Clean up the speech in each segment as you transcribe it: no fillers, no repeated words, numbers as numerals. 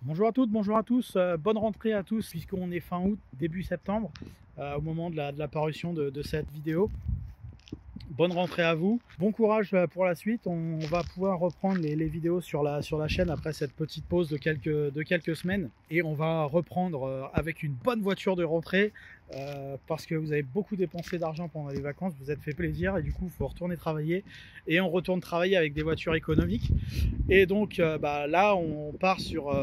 Bonjour à toutes, bonjour à tous, bonne rentrée à tous puisqu'on est fin août, début septembre, au moment de la parution de cette vidéo. Bonne rentrée à vous, bon courage pour la suite. On va pouvoir reprendre les vidéos sur la chaîne après cette petite pause de quelques semaines, et on va reprendre avec une bonne voiture de rentrée parce que vous avez beaucoup dépensé d'argent pendant les vacances, vous êtes fait plaisir et du coup il faut retourner travailler, et on retourne travailler avec des voitures économiques. Et donc là on part sur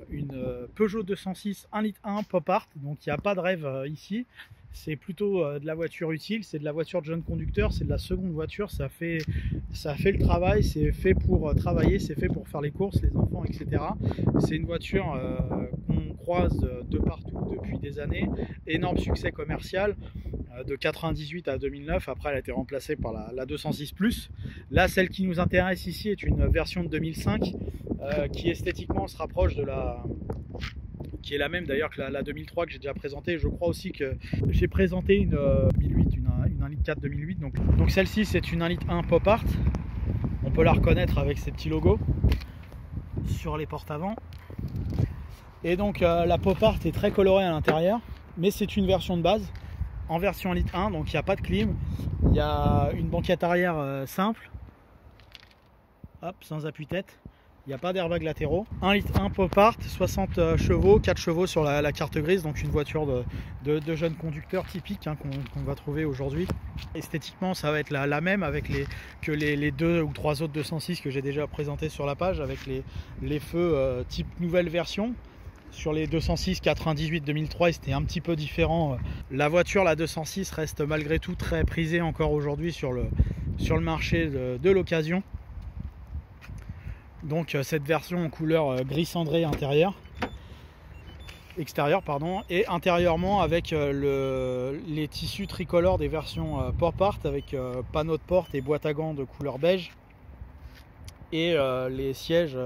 une Peugeot 206 1.1 litre pop art, donc il n'y a pas de rêve ici. C'est plutôt de la voiture utile, c'est de la voiture de jeune conducteur, c'est de la seconde voiture, ça fait le travail, c'est fait pour travailler, c'est fait pour faire les courses, les enfants, etc. C'est une voiture qu'on croise de partout depuis des années, énorme succès commercial de 98 à 2009, après elle a été remplacée par la 206 Plus. Là, celle qui nous intéresse ici est une version de 2005 qui esthétiquement se rapproche de qui est la même d'ailleurs que la 2003 que j'ai déjà présentée. Je crois aussi que j'ai présenté une 2008, une 1 litre 4 2008. Donc celle-ci c'est une 1 litre 1 pop art. On peut la reconnaître avec ces petits logos sur les portes avant. Et donc la pop art est très colorée à l'intérieur, mais c'est une version de base en version 1 litre 1, donc il n'y a pas de clim, il y a une banquette arrière simple, hop, sans appui-tête. Il n'y a pas d'airbag latéraux. 1 litre 1 pop art, 60 chevaux, 4 chevaux sur la carte grise, donc une voiture de jeune conducteur typique qu'on va trouver aujourd'hui. Esthétiquement, ça va être la même avec les 2 ou 3 autres 206 que j'ai déjà présenté sur la page, avec les feux type nouvelle version. Sur les 206 98 2003, c'était un petit peu différent. La voiture, la 206, reste malgré tout très prisée encore aujourd'hui sur le marché de l'occasion. Donc cette version en couleur gris cendré extérieur pardon, et intérieurement avec les tissus tricolores des versions pop art, avec panneaux de porte et boîte à gants de couleur beige, et les sièges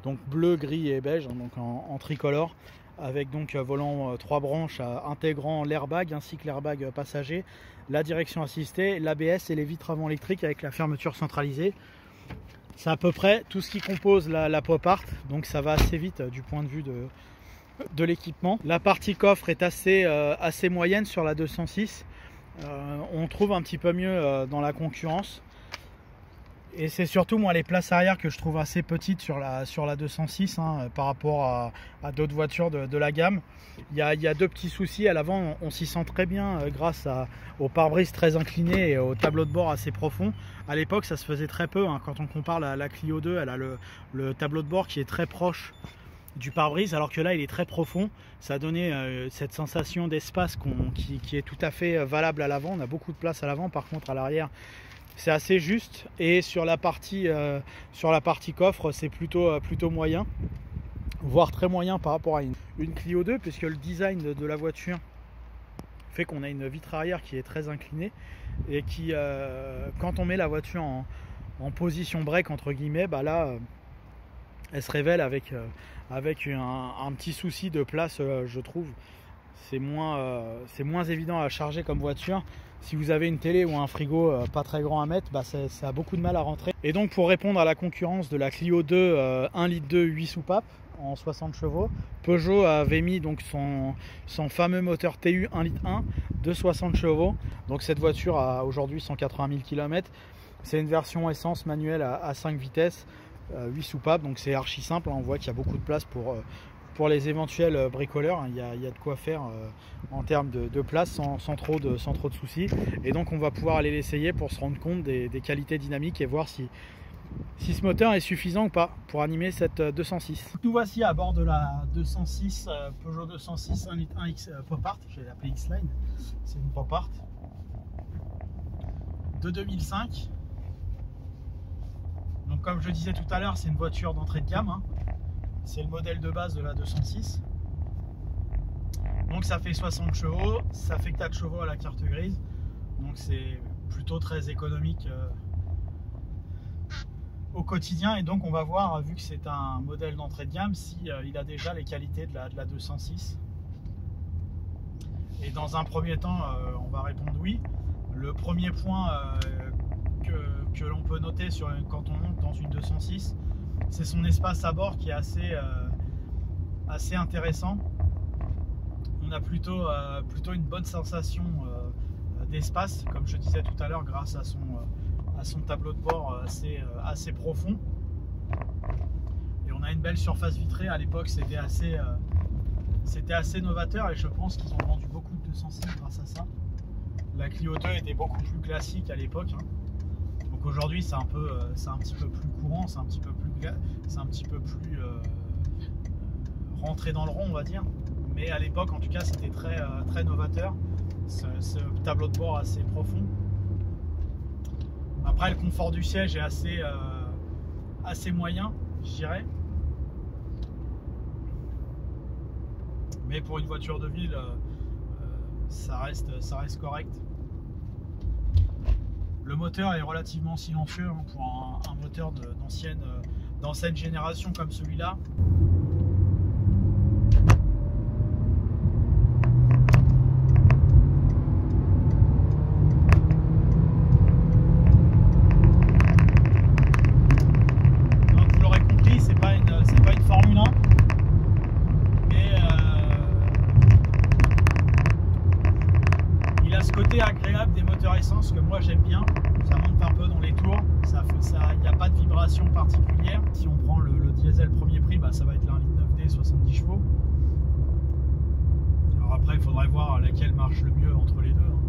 donc bleu, gris et beige, hein, donc en tricolore, avec donc volant 3 branches intégrant l'airbag ainsi que l'airbag passager, la direction assistée, l'ABS et les vitres avant électriques avec la fermeture centralisée. C'est à peu près tout ce qui compose la pop art, donc ça va assez vite du point de vue de l'équipement. La partie coffre est assez moyenne sur la 206. On trouve un petit peu mieux dans la concurrence. Et c'est surtout moi les places arrière que je trouve assez petites sur la 206 hein, par rapport à d'autres voitures de la gamme. Il y a deux petits soucis à l'avant, on s'y sent très bien grâce au pare-brise très incliné et au tableau de bord assez profond. À l'époque ça se faisait très peu, hein. Quand on compare la Clio 2, elle a le tableau de bord qui est très proche du pare-brise, alors que là il est très profond. Ça a donné cette sensation d'espace qui est tout à fait valable à l'avant. On a beaucoup de place à l'avant, par contre à l'arrière c'est assez juste, et sur la partie coffre c'est plutôt moyen, voire très moyen par rapport à une Clio 2, puisque le design de la voiture fait qu'on a une vitre arrière qui est très inclinée et qui quand on met la voiture en position break entre guillemets, là elle se révèle avec un petit souci de place, je trouve. C'est moins évident à charger comme voiture. Si vous avez une télé ou un frigo pas très grand à mettre, ça a beaucoup de mal à rentrer. Et donc pour répondre à la concurrence de la Clio 2 1 litre 2 8 soupapes en 60 chevaux, Peugeot avait mis donc son fameux moteur TU 1 litre 1 de 60 chevaux. Donc cette voiture a aujourd'hui 180 000 km. C'est une version essence manuelle à 5 vitesses, 8 soupapes, donc c'est archi simple. On voit qu'il y a beaucoup de place pour les éventuels bricoleurs. Il y a de quoi faire en termes de place sans trop de soucis. Et donc on va pouvoir aller l'essayer pour se rendre compte des qualités dynamiques et voir si ce moteur est suffisant ou pas pour animer cette 206. Nous voici à bord de la 206 Peugeot 206 1 litre 1 X pop art. Je vais l'appeler X-Line. C'est une pop art de 2005. Donc comme je disais tout à l'heure, c'est une voiture d'entrée de gamme, hein. C'est le modèle de base de la 206. Donc ça fait 60 chevaux, ça fait 4 chevaux à la carte grise. Donc c'est plutôt très économique au quotidien. Et donc on va voir, vu que c'est un modèle d'entrée de gamme, si il a déjà les qualités de la 206. Et dans un premier temps, on va répondre oui. Le premier point que l'on peut noter quand on monte dans une 206, c'est son espace à bord qui est assez intéressant. On a plutôt une bonne sensation d'espace, comme je disais tout à l'heure, grâce à son tableau de bord assez profond. Et on a une belle surface vitrée. À l'époque, c'était assez novateur, et je pense qu'ils ont vendu beaucoup de 206 grâce à ça. La Clio 2 était beaucoup plus classique à l'époque, hein. Donc aujourd'hui c'est un petit peu plus courant, c'est un petit peu plus rentré dans le rond, on va dire. Mais à l'époque en tout cas c'était très novateur, ce tableau de bord assez profond. Après le confort du siège est assez moyen, je dirais. Mais pour une voiture de ville, ça reste correct. Le moteur est relativement silencieux, hein, pour un moteur d'ancienne génération comme celui-là. Donc vous l'aurez compris, c'est pas une Formule 1. Ce côté agréable des moteurs essence que moi j'aime bien, ça monte un peu dans les tours, il n'y a pas de vibration particulière. Si on prend le diesel premier prix, bah, ça va être la 1,9 litre 70 chevaux. Alors après il faudrait voir laquelle marche le mieux entre les deux, hein.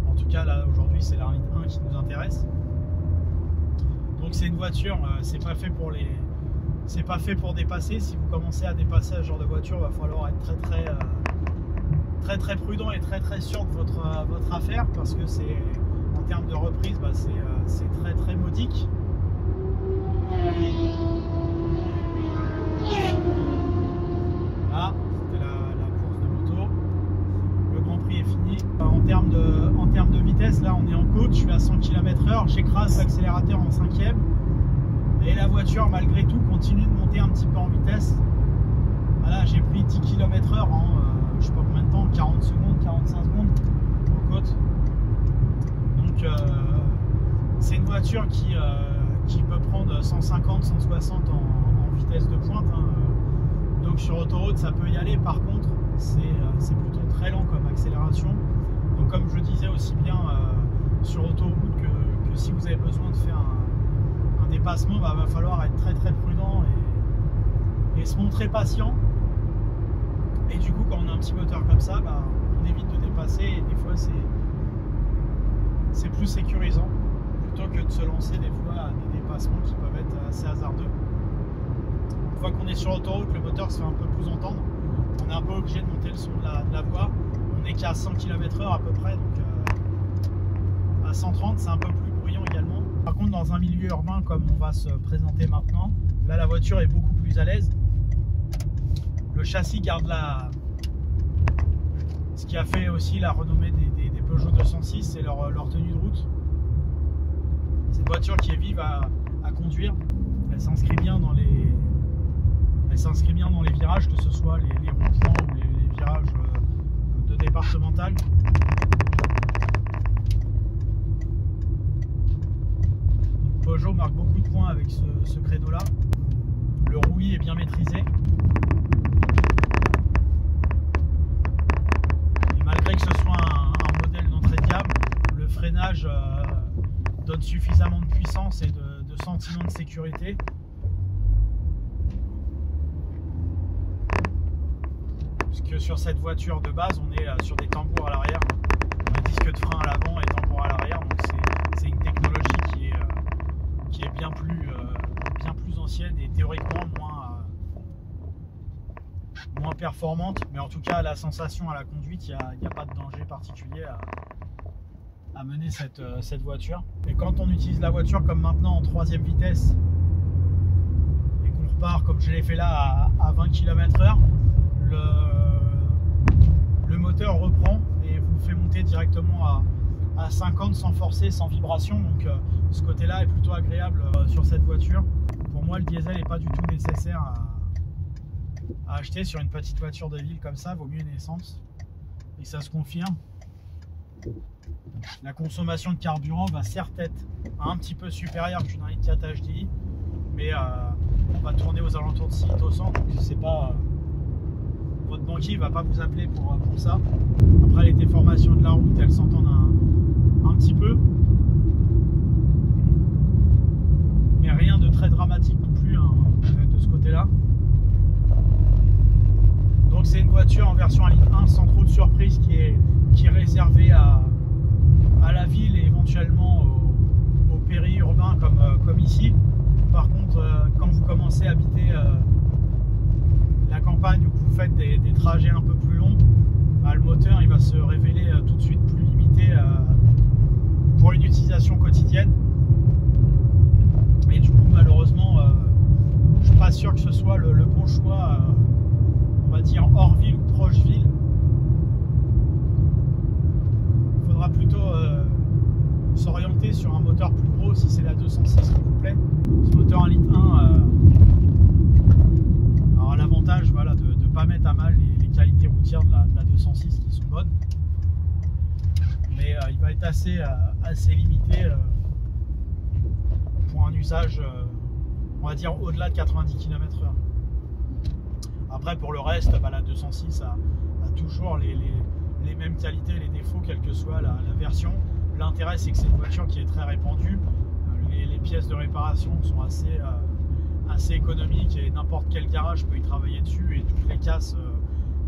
En tout cas là aujourd'hui c'est la 1,1 litre qui nous intéresse. Donc c'est une voiture, c'est pas fait pour dépasser. Si vous commencez à dépasser ce genre de voiture, il va falloir être très prudent et très sûr de votre affaire, parce que c'est, en termes de reprise, bah, c'est très modique. Là, c'était la course de moto. Le Grand Prix est fini. En termes de vitesse, là on est en côte, je suis à 100 km/h, j'écrase l'accélérateur en 5e, et la voiture malgré tout continue de monter un petit peu en vitesse. Voilà, j'ai pris 10 km/h en je sais pas combien de temps, 40 secondes, 45 secondes en côte. Donc c'est une voiture qui peut prendre 150, 160 en vitesse de pointe, hein. Donc sur autoroute ça peut y aller. Par contre c'est plutôt très lent comme accélération. Donc comme je disais aussi bien sur autoroute que si vous avez besoin de faire un dépassement, bah, va falloir être très prudent et se montrer patient. Et du coup quand on a un petit moteur comme ça, bah, on évite de dépasser, et des fois c'est plus sécurisant plutôt que de se lancer des fois à des dépassements qui peuvent être assez hasardeux. Une fois qu'on est sur l'autoroute, le moteur se fait un peu plus entendre, on est un peu obligé de monter le son de la voix. On n'est qu'à 100 km/h à peu près, donc à 130 c'est un peu plus bruyant également. Par contre dans un milieu urbain comme on va se présenter maintenant, là la voiture est beaucoup plus à l'aise. Le châssis garde ce qui a fait aussi la renommée des Peugeot 206, c'est leur tenue de route. C'est une voiture qui est vive à conduire. Elle s'inscrit bien dans les virages, que ce soit les ronds-points ou les virages de départemental. Peugeot marque beaucoup de points avec ce créneau-là. Le roulis est bien maîtrisé. Malgré que ce soit un modèle d'entrée de gamme, le freinage donne suffisamment de puissance et de sentiment de sécurité. Puisque sur cette voiture de base, on est sur des tambours à l'arrière, des disques de frein à l'avant et tambours à l'arrière. Donc c'est une technologie qui est bien plus ancienne et théoriquement moins performante, mais en tout cas la sensation à la conduite, il n'y a pas de danger particulier à mener cette voiture. Et quand on utilise la voiture comme maintenant en 3e vitesse et qu'on repart comme je l'ai fait là à 20 km/h, le moteur reprend et vous fait monter directement à 50 sans forcer, sans vibration. Donc ce côté là est plutôt agréable sur cette voiture. Pour moi le diesel n'est pas du tout nécessaire à acheter sur une petite voiture de ville comme ça, vaut mieux une essence, et ça se confirme. La consommation de carburant va certes être un petit peu supérieure qu'une 1,4 HDI, mais on va tourner aux alentours de 6 litres au 100, donc c'est pas votre banquier ne va pas vous appeler pour ça. Après, les déformations de la route, elles s'entendent un petit peu. Mais rien de très dramatique non plus hein, de ce côté-là. Donc c'est une voiture en version 1,1 litre sans trop de surprise qui est réservée à la ville et éventuellement au périurbain comme ici. Par contre, quand vous commencez à habiter la campagne ou que vous faites des trajets un peu plus longs, le moteur il va se révéler tout de suite plus limité pour une utilisation quotidienne. Et du coup, malheureusement, je suis pas sûr que ce soit le bon choix, on va dire hors ville ou proche ville. Il faudra plutôt s'orienter sur un moteur plus gros si c'est la 206 qui vous plaît. Ce moteur 1,1 litre, alors l'avantage voilà, de ne pas mettre à mal les qualités routières de la 206 qui sont bonnes, mais il va être assez limité pour un usage on va dire au-delà de 90 km/h. Après pour le reste, la 206 a toujours les mêmes qualités, les défauts, quelle que soit la version. L'intérêt c'est que c'est une voiture qui est très répandue, les pièces de réparation sont assez économiques et n'importe quel garage peut y travailler dessus et toutes les casses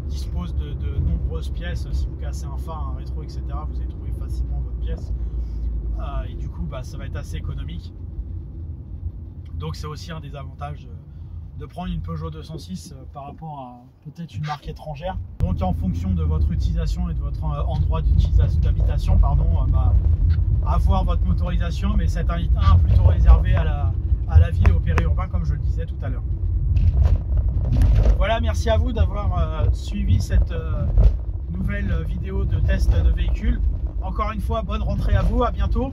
disposent de nombreuses pièces. Si vous cassez un phare, un rétro, etc., vous allez trouver facilement votre pièce et du coup ça va être assez économique. Donc c'est aussi un des avantages de prendre une Peugeot 206 par rapport à peut-être une marque étrangère. Donc en fonction de votre utilisation et de votre endroit d'habitation, avoir votre motorisation, mais c'est 1,1 litre plutôt réservé à la ville et au périurbain comme je le disais tout à l'heure. Voilà, merci à vous d'avoir suivi cette nouvelle vidéo de test de véhicule. Encore une fois, bonne rentrée à vous, à bientôt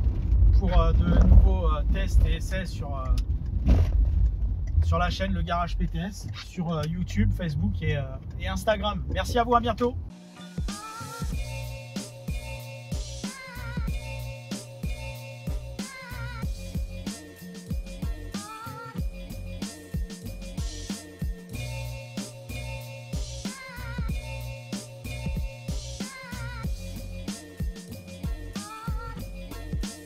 pour de nouveaux tests et essais sur la chaîne Le Garage PTS, sur YouTube, Facebook et Instagram. Merci à vous, à bientôt.